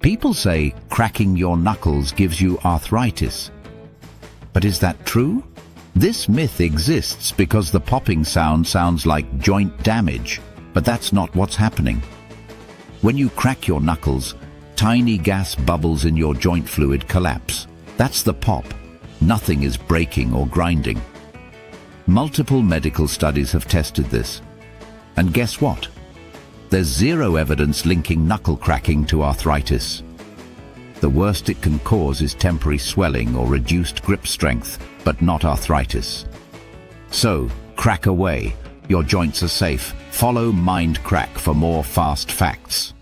People say cracking your knuckles gives you arthritis. But is that true? This myth exists because the popping sound sounds like joint damage, but that's not what's happening. When you crack your knuckles, tiny gas bubbles in your joint fluid collapse. That's the pop. Nothing is breaking or grinding. Multiple medical studies have tested this. And guess what? There's zero evidence linking knuckle cracking to arthritis. The worst it can cause is temporary swelling or reduced grip strength, but not arthritis. So, crack away. Your joints are safe. Follow Mindcrack for more fast facts.